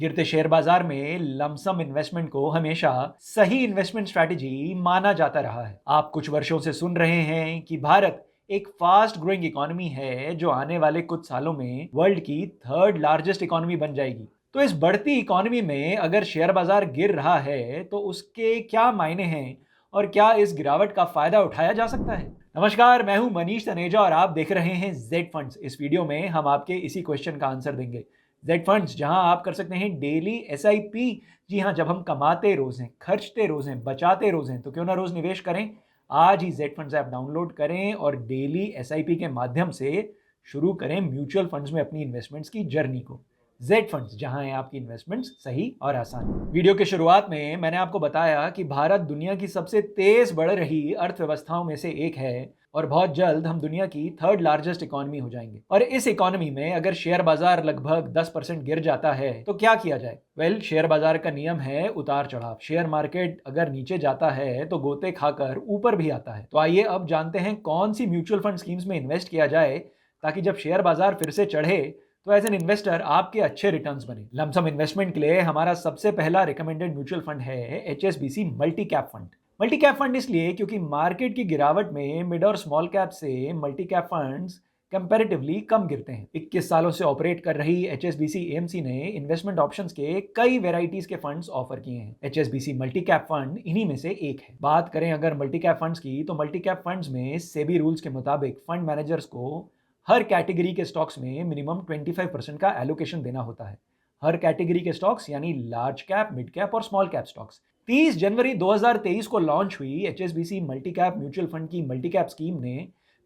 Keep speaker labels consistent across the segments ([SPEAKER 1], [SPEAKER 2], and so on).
[SPEAKER 1] गिरते शेयर बाजार में लमसम इन्वेस्टमेंट को हमेशा सही इन्वेस्टमेंट स्ट्रैटेजी माना जाता रहा है। आप कुछ वर्षों से सुन रहे हैं कि भारत एक फास्ट ग्रोइंग इकोनॉमी है जो आने वाले कुछ सालों में वर्ल्ड की थर्ड लार्जेस्ट इकोनॉमी बन जाएगी। तो इस बढ़ती इकोनॉमी में अगर शेयर बाजार गिर रहा है तो उसके क्या मायने हैं और क्या इस गिरावट का फायदा उठाया जा सकता है? नमस्कार, मैं हूं मनीष तनेजा और आप देख रहे हैं जेड फंड्स। इस वीडियो में हम आपके इसी क्वेश्चन का आंसर देंगे। जेड फंड्स, जहां आप कर सकते हैं डेली एसआईपी। जी हां, जब हम कमाते रोज हैं, खर्चते रोज हैं, बचाते रोज हैं, तो क्यों ना रोज निवेश करें। आज ही जेड फंड्स ऐप डाउनलोड करें और डेली एसआईपी के माध्यम से शुरू करें म्यूचुअल फंड्स में अपनी इन्वेस्टमेंट्स की जर्नी को। जेड फंड्स, जहां है आपकी इन्वेस्टमेंट्स सही और आसान। वीडियो के शुरुआत में मैंने आपको बताया कि भारत दुनिया की सबसे तेज बढ़ रही अर्थव्यवस्थाओं में से एक है और बहुत जल्द हम दुनिया की थर्ड लार्जेस्ट इकोनॉमी हो जाएंगे। और इस इकोनॉमी में अगर शेयर बाजार लगभग 10% गिर जाता है तो क्या किया जाए? शेयर बाजार का नियम है उतार चढ़ाव। शेयर मार्केट अगर नीचे जाता है तो गोते खाकर ऊपर भी आता है। तो आइए अब जानते हैं कौन सी म्यूचुअल फंड स्कीम्स में इन्वेस्ट किया जाए ताकि जब शेयर बाजार फिर से चढ़े तो एज एन इन्वेस्टर आपके अच्छे रिटर्न्स बने। लमसम इन्वेस्टमेंट के लिए हमारा सबसे पहला रिकमेंडेड म्यूचुअल फंड है HSBC multi cap fund. Multi cap fund इसलिए क्योंकि मार्केट की गिरावट में मिड और स्मॉल कैप से मल्टी कैप फंड्स कंपैरेटिवली कम गिरते हैं। 21 सालों से ऑपरेट कर रही एचएसबीसी एएमसी ने इन्वेस्टमेंट ऑप्शंस के कई वेराइटीज के फंड्स ऑफर किए हैं। एचएसबीसी मल्टी कैप फंड इन्हीं में से एक है। बात करें अगर मल्टी कैप फंड्स की, तो मल्टी कैप फंड्स में सेबी रूल्स के मुताबिक फंड मैनेजर्स को हर कैटेगरी के स्टॉक्स में मिनिमम 25% का एलोकेशन देना होता है। हर कैटेगरी के स्टॉक्स यानी लार्ज कैप, मिड कैप और स्मॉल कैप स्टॉक्स। 30 जनवरी 2023 को लॉन्च हुई HSBC multi cap mutual fund की मल्टी कैप स्कीम ने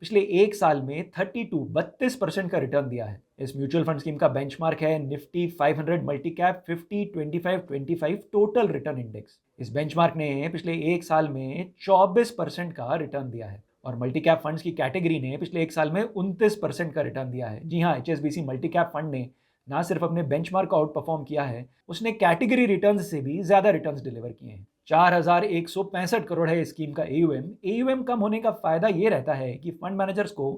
[SPEAKER 1] पिछले एक साल में 32% का रिटर्न दिया है। इस म्यूचुअल फंड स्कीम का बेंचमार्क है Nifty 500 multi cap 50-25-25 total return index. इस बेंचमार्क ने पिछले एक साल में 24% का रिटर्न दिया है और मल्टी कैप फंड्स की कैटेगरी ने पिछले एक साल में 29% का रिटर्न दिया है। जी हाँ, एचएसबीसी मल्टी कैप फंड ने ना सिर्फ अपने बेंचमार्क को आउट परफॉर्म किया है, उसने कैटेगरी रिटर्न्स से भी ज्यादा रिटर्न्स डिलीवर किए हैं। 4165 करोड़ है इस स्कीम का एयूएम। एयूएम कम होने का फायदा ये रहता है कि फंड मैनेजर्स को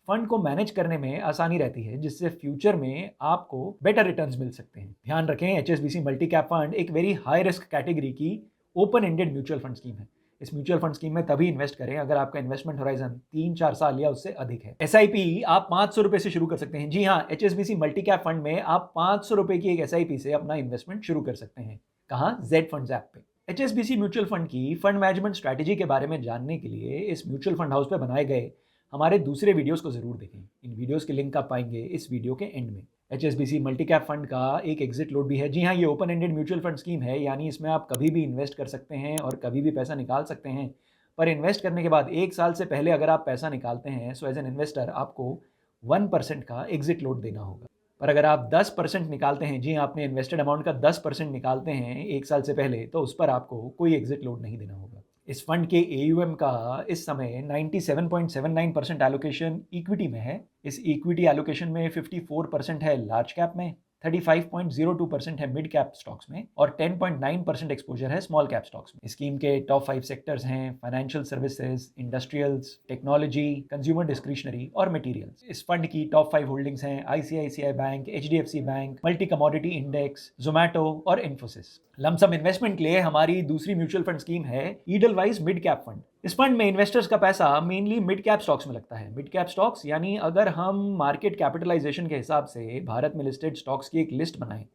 [SPEAKER 1] फंड को मैनेज करने में आसानी रहती है, जिससे फ्यूचर में आपको बेटर रिटर्न्स मिल सकते हैं। ध्यान रखें, एचएसबीसी मल्टी कैप फंड एक वेरी हाई रिस्क कैटेगरी की open ended mutual fund scheme है। इस म्यूचुअल फंड स्कीम में तभी इन्वेस्ट करें अगर आपका इन्वेस्टमेंट होराइजन 3-4 साल या उससे अधिक है। एसआईपी आप 500 रुपए से शुरू कर सकते हैं। जी हाँ, एचएसबीसी मल्टी कैप फंड में आप 500 रुपए की एक एसआईपी से अपना इन्वेस्टमेंट शुरू कर सकते हैं। कहाँ? जेड फंड्स ऐप पे। एचएसबीसी म्यूचुअल फंड की फंड मैनेजमेंट स्ट्रैटेजी के बारे में जानने के लिए इस म्यूचुअल फंड हाउस पे बनाए गए हमारे दूसरे वीडियोस को जरूर देखें। इन वीडियोस के लिंक आप पाएंगे इस वीडियो के एंड में। एचएसबीसी मल्टी कैप फंड का एक एग्जिट लोड भी है। जी हाँ, ये open ended mutual fund scheme है, यानी इसमें आप कभी भी इन्वेस्ट कर सकते हैं और कभी भी पैसा निकाल सकते हैं। पर इन्वेस्ट करने के बाद एक साल से पहले अगर आप पैसा निकालते हैं सो एज एन इन्वेस्टर आपको 1% का एग्जिट लोड देना होगा। पर अगर आप 10% निकालते हैं, जी हाँ, आपने इन्वेस्टेड अमाउंट का 10% निकालते हैं एक साल से पहले, तो उस पर आपको कोई एग्जिट लोड नहीं देना होगा। इस फंड के एयूएम का इस समय 97.79% एलोकेशन इक्विटी में है। इस इक्विटी एलोकेशन में 54% है लार्ज कैप में, 35.02% है मिड कैप स्टॉक्स में और 10.9% एक्सपोजर है स्मॉल कैप स्टॉक्स में। स्कीम के टॉप 5 सेक्टर्स हैं financial services, industrials, technology, consumer discretionary और मटेरियल्स। इस फंड की टॉप 5 होल्डिंग्स हैं ICICI bank, HDFC bank, multi commodity index, Zomato और इन्फोसिस। लमसम इन्वेस्टमेंट के लिए हमारी दूसरी म्यूचुअल फंड स्कीम है ईडलवाइज मिड कैप फंड। इस फंड में इन्वेस्टर्स का पैसा मेनली मिड कैप स्टॉक्स में लगता है। मिड कैप स्टॉक्स यानी अगर हम मार्केट कैपिटलाइजेशन के हिसाब से भारत में लिस्टेड स्टॉक्स की एक लिस्ट बनाएं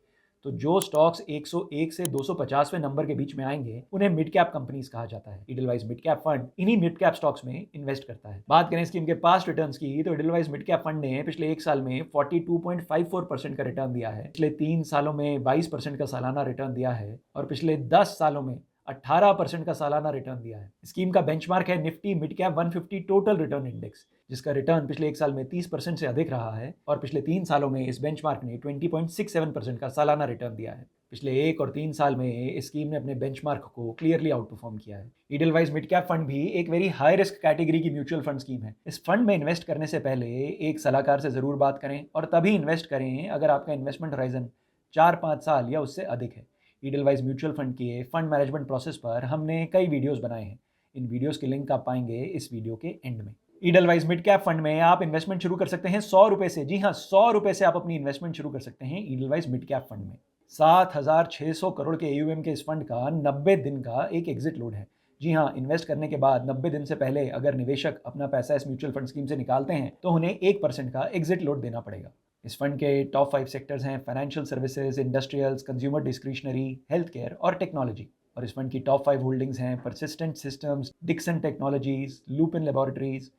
[SPEAKER 1] तो जो स्टॉक्स 101 से 250वें नंबर के बीच में आएंगे उन्हें मिड कैप कंपनीज कहा जाता है। ईडलवाइज मिड कैप फंड इन्हीं मिड कैप स्टॉक्स में इन्वेस्ट करता है। बात करें स्कीम के पास्ट रिटर्न्स की, तो ईडलवाइज मिड कैप फंड ने पिछले एक साल में 42.54% का रिटर्न दिया है, पिछले 3 सालों में 22% का सालाना रिटर्न दिया है और पिछले 10 सालों में 18% का सालाना रिटर्न दिया है। स्कीम का बेंचमार्क है Nifty mid cap 150 total return index, जिसका रिटर्न पिछले एक साल में 30% से अधिक रहा है और पिछले 3 सालों में इस बेंचमार्क ने 20.67% का सालाना रिटर्न दिया है। पिछले 1 और 3 साल में इस स्कीम ने अपने बेंचमार्क को क्लियरली आउट परफॉर्म किया है। ईडलवाइज मिड कैप फंड भी एक वेरी हाई रिस्क कैटेगरी की म्यूचुअल फंड स्कीम है। इस फंड में इन्वेस्ट करने से पहले एक सलाहकार से जरूर बात करें और तभी इन्वेस्ट करें अगर आपका इन्वेस्टमेंट होराइजन 4-5 साल या उससे अधिक है। ईडलवाइज म्यूचुअल फंड के फंड मैनेजमेंट प्रोसेस पर हमने कई वीडियोस बनाए हैं। इन वीडियोस के लिंक आप पाएंगे इस वीडियो के एंड में। ईडलवाइज मिड कैप फंड में आप इन्वेस्टमेंट शुरू कर सकते हैं 100 रुपए से। जी हाँ, 100 रुपए से आप अपनी इन्वेस्टमेंट शुरू कर सकते हैं ईडलवाइज मिड कैप फंड में। 7,600 करोड़ के AUM के इस फंड का 90 दिन का एक एग्जिट लोड है। जी हाँ, इन्वेस्ट करने के बाद 90 दिन से पहले अगर निवेशक अपना पैसा इस म्यूचुअल फंड स्कीम से निकालते हैं तो उन्हें 1% का एग्जिट लोड देना पड़ेगा। इस फंड के टॉप 5 सेक्टर्स हैं financial services, industrials, consumer discretionary, health care और टेक्नोलॉजी। और इस फंड की टॉप 5 होल्डिंग्स हैं persistent systems, Dixon technologies, Lupin laboratories,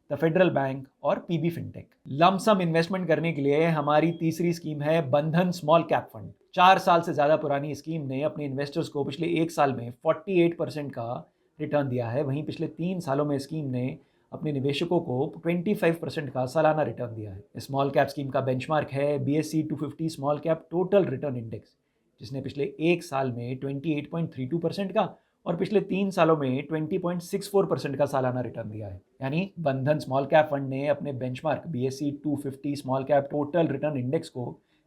[SPEAKER 1] the federal bank और PB फिनटेक। लमसम इन्वेस्टमेंट करने के लिए हमारी तीसरी स्कीम है बंधन स्मॉल कैप फंड। 4 साल से ज़्यादा पुरानी स्कीम ने अपने इन्वेस्टर्स को पिछले 1 साल में 48% का रिटर्न दिया है। वहीं पिछले 3 सालों में स्कीम ने अपने निवेशकों को 25% का सालाना रिटर्न दिया है। स्मॉल कैप स्कीम का बेंचमार्क है BSE 250 small cap total return index, जिसने पिछले 1 साल में 28.32% का और पिछले 3 सालों में 20.64% का सालाना रिटर्न दिया है। यानी बंधन स्मॉल कैप फंड ने अपने benchmark BSE 250 small cap total return index को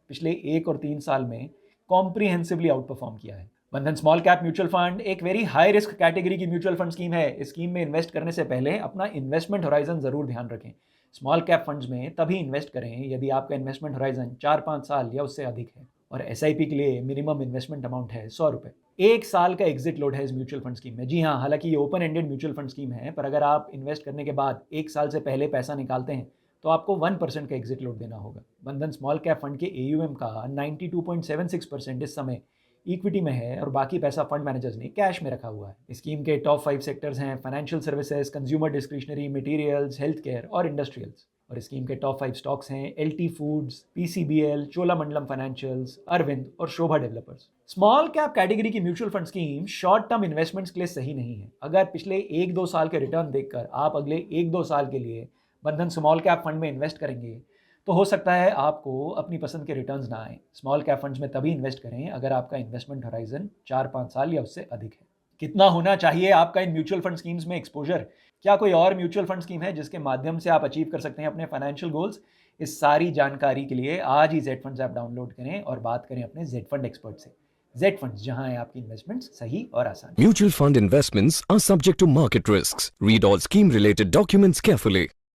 [SPEAKER 1] पिछले 1 और 3 साल में कॉम्प्रिहेंसिवली आउट परफॉर्म किया है। बंधन स्मॉल कैप म्यूचुअल फंड एक वेरी हाई रिस्क कैटेगरी की म्यूचुअल फंड स्कीम है। इस स्कीम में इन्वेस्ट करने से पहले अपना इन्वेस्टमेंट होराइजन जरूर ध्यान रखें। स्मॉल कैप फंड्स में तभी इन्वेस्ट करें यदि आपका इन्वेस्टमेंट होराइजन 4-5 साल या उससे अधिक है। और SIP के लिए मिनिमम इन्वेस्टमेंट अमाउंट है 100 रुपये। 1 साल का एग्जिट लोड है इस म्यूचुअल फंड स्कीम में। जी हाँ, हालांकि ये open ended mutual fund scheme है, पर अगर आप इन्वेस्ट करने के बाद 1 साल से पहले पैसा निकालते हैं तो आपको 1% का एग्जिट लोड देना होगा। बंधन स्मॉल कैप फंड के AUM का 92.76% इस समय इक्विटी में है और बाकी पैसा फंड मैनेजर्स ने कैश में रखा हुआ है। स्कीम के टॉप 5 सेक्टर्स हैं financial services, consumer discretionary, materials, health care और इंडस्ट्रियल्स। और स्कीम के टॉप 5 स्टॉक्स हैं LT foods, PCBL, Cholamandalam financials, Arvind और Sobha developers. Small cap category की mutual fund scheme short term investments के लिए सही नहीं है। अगर पिछले 1-2 साल के रिटर्न देखकर आप अगले 1-2 साल के लिए बंधन स्मॉल कैप फंड में इन्वेस्ट करेंगे तो हो सकता है आपको अपनी पसंद के रिटर्न्स ना आए। स्मॉल कैप फंड्स में तभी इन्वेस्ट करें अगर आपका इन्वेस्टमेंट होराइजन 4-5 साल या उससे अधिक है। कितना होना चाहिए आपका इन म्यूचुअल फंड स्कीम्स में एक्सपोजर? क्या कोई और म्यूचुअल फंड स्कीम है जिसके माध्यम से आप अचीव कर सकते हैं अपने फाइनेंशियल गोल्स? इस सारी जानकारी के लिए आज ही Z फंड्स ऐप डाउनलोड करें और बात करें अपने Z फंड एक्सपर्ट से। Z फंड्स, जहां है आपकी इन्वेस्टमेंट्स सही और आसान।
[SPEAKER 2] Mutual fund investments are subject to market risks. Read all scheme related documents carefully.